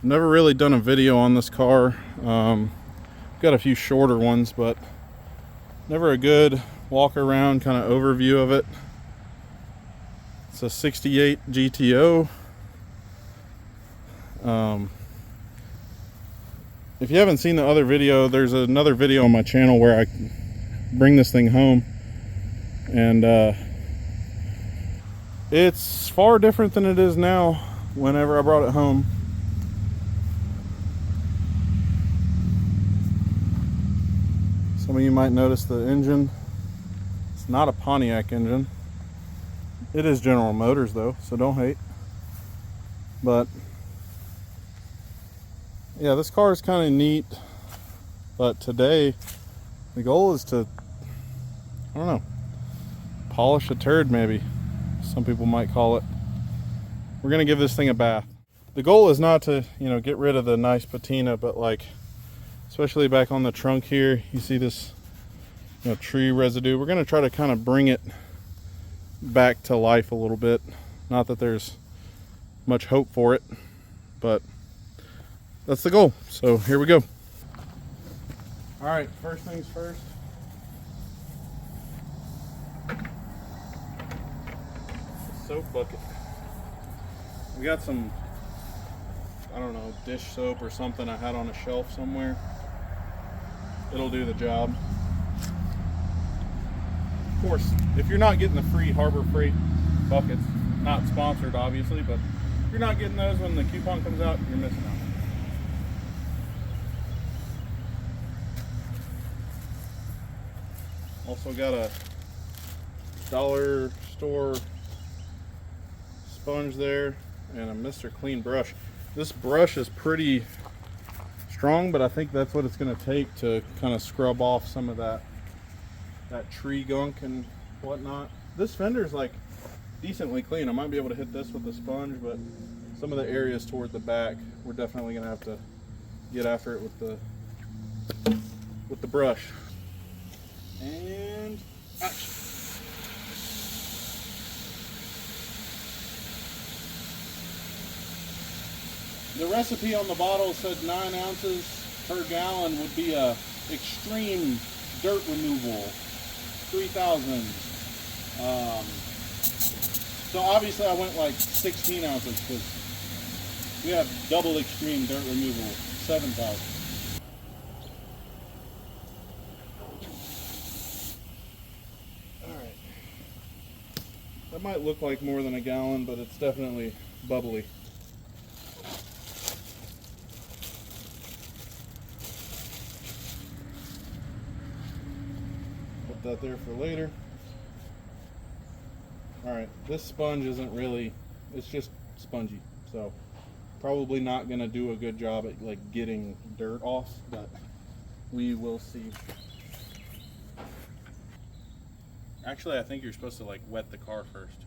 Never really done a video on this car. Got a few shorter ones, but never a good walk around kind of overview of it. It's a 68 GTO. If you haven't seen the other video, there's another video on my channel where I bring this thing home, and it's far different than it is now whenever I brought it home. Some of you might notice the engine. It's not a Pontiac engine. It is General Motors though, so don't hate. But yeah, this car is kind of neat. But today, the goal is to, I don't know, polish a turd maybe. Some people might call it. We're gonna give this thing a bath. The goal is not to, get rid of the nice patina, but like, especially back on the trunk here, you see this tree residue. We're going to try to kind of bring it back to life a little bit. Not that there's much hope for it, but that's the goal. So here we go. All right, first things first. The soap bucket. We got some, I don't know, dish soap or something I had on a shelf somewhere. It'll do the job. Of course, if you're not getting the free Harbor Freight buckets, not sponsored obviously, but if you're not getting those when the coupon comes out, you're missing out. Also got a dollar store sponge there and a Mr. Clean brush. This brush is pretty strong, but I think that's what it's going to take to kind of scrub off some of that tree gunk and whatnot. This fender is like decently clean. I might be able to hit this with the sponge, but some of the areas toward the back, we're definitely going to have to get after it with the brush. And action. The recipe on the bottle said 9 ounces per gallon would be a extreme dirt removal, 3,000. So obviously I went like 16 ounces because we have double extreme dirt removal, 7,000. All right. That might look like more than a gallon, but it's definitely bubbly. That there for later. All right, this sponge isn't really, it's just spongy, so probably not going to do a good job at like getting dirt off, but we will see. Actually, I think you're supposed to like wet the car first.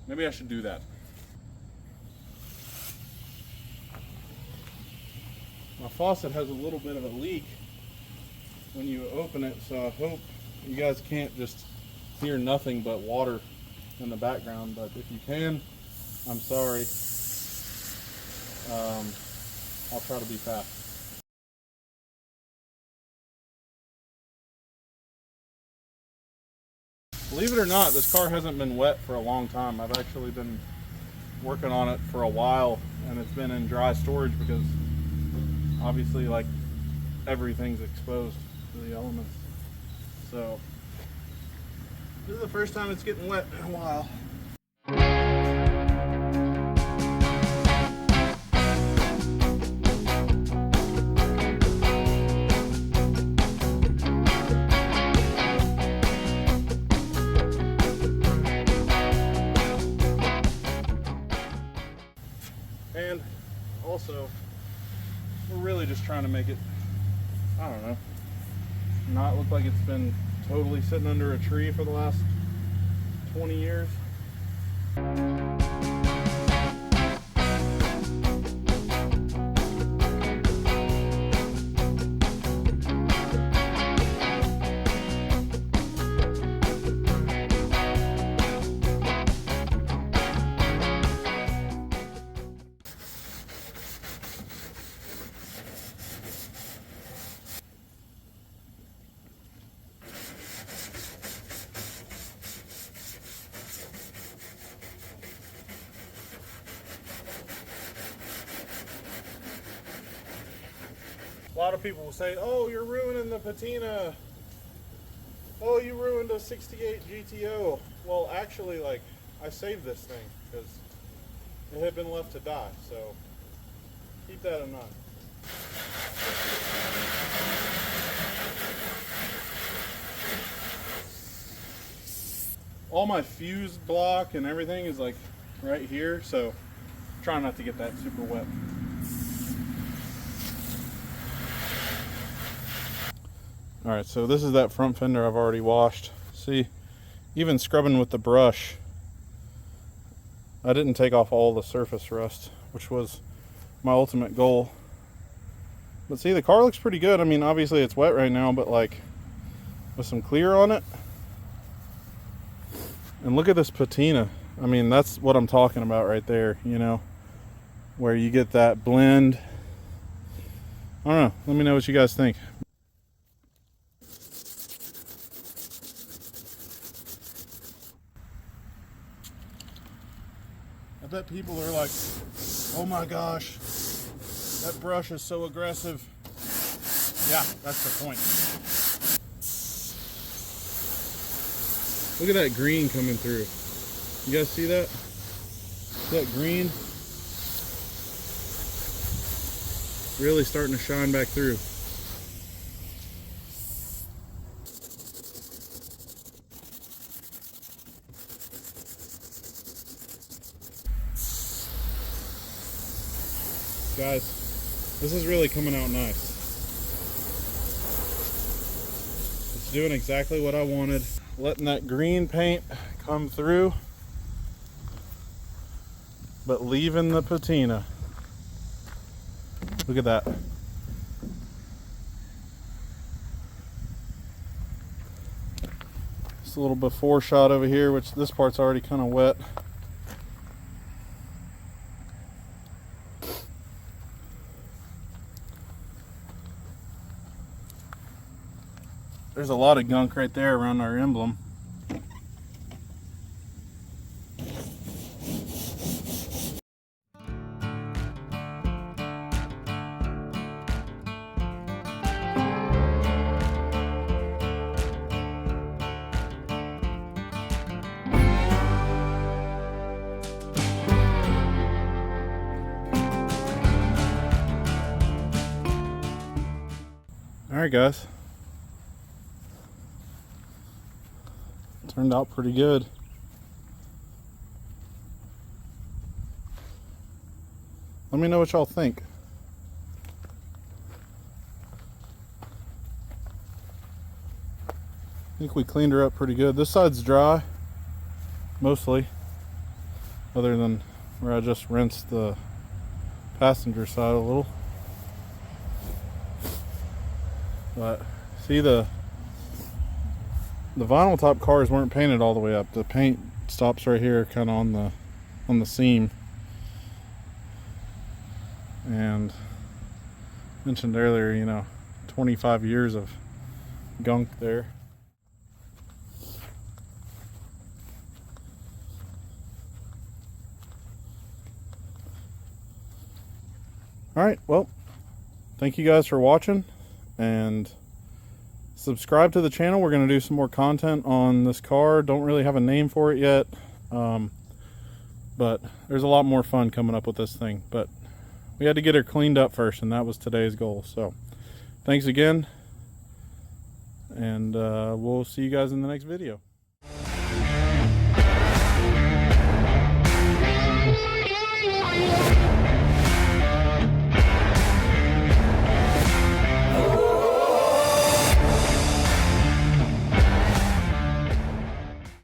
Maybe I should do that. My faucet has a little bit of a leak when you open it, so I hope you guys can't just hear nothing but water in the background, but if you can, I'm sorry. I'll try to be fast. Believe it or not, this car hasn't been wet for a long time. I've actually been working on it for a while, and it's been in dry storage because obviously like everything's exposed to the elements. So this is the first time it's getting wet in a while. And also, we're really just trying to make it, I don't know, not look like it's been totally sitting under a tree for the last 20 years. A lot of people will say, oh, you're ruining the patina. Oh, you ruined a 68 GTO. Well, actually, like, I saved this thing because it had been left to die, so keep that in mind. All my fuse block and everything is like right here, so try not to get that super wet. Alright, so this is that front fender I've already washed. See, even scrubbing with the brush, I didn't take off all the surface rust, which was my ultimate goal. But see, the car looks pretty good. I mean, obviously it's wet right now, but like with some clear on it. And look at this patina. I mean, that's what I'm talking about right there, you know, where you get that blend. I don't know. Let me know what you guys think. I bet people are like, oh my gosh, that brush is so aggressive. Yeah, that's the point. Look at that green coming through. You guys see that? See that green? Really starting to shine back through. Guys, this is really coming out nice. It's doing exactly what I wanted. Letting that green paint come through, but leaving the patina. Look at that. Just a little before shot over here, which this part's already kind of wet. There's a lot of gunk right there around our emblem. All right, guys. Turned out pretty good. Let me know what y'all think. I think we cleaned her up pretty good. This side's dry, mostly, other than where I just rinsed the passenger side a little. But see, the vinyl top cars weren't painted all the way up. The paint stops right here, kind of on the seam. And mentioned earlier, you know, 25 years of gunk there. All right, well, thank you guys for watching, and subscribe to the channel. We're going to do some more content on this car. Don't really have a name for it yet, but there's a lot more fun coming up with this thing. But we had to get her cleaned up first, and that was today's goal. So thanks again, and we'll see you guys in the next video.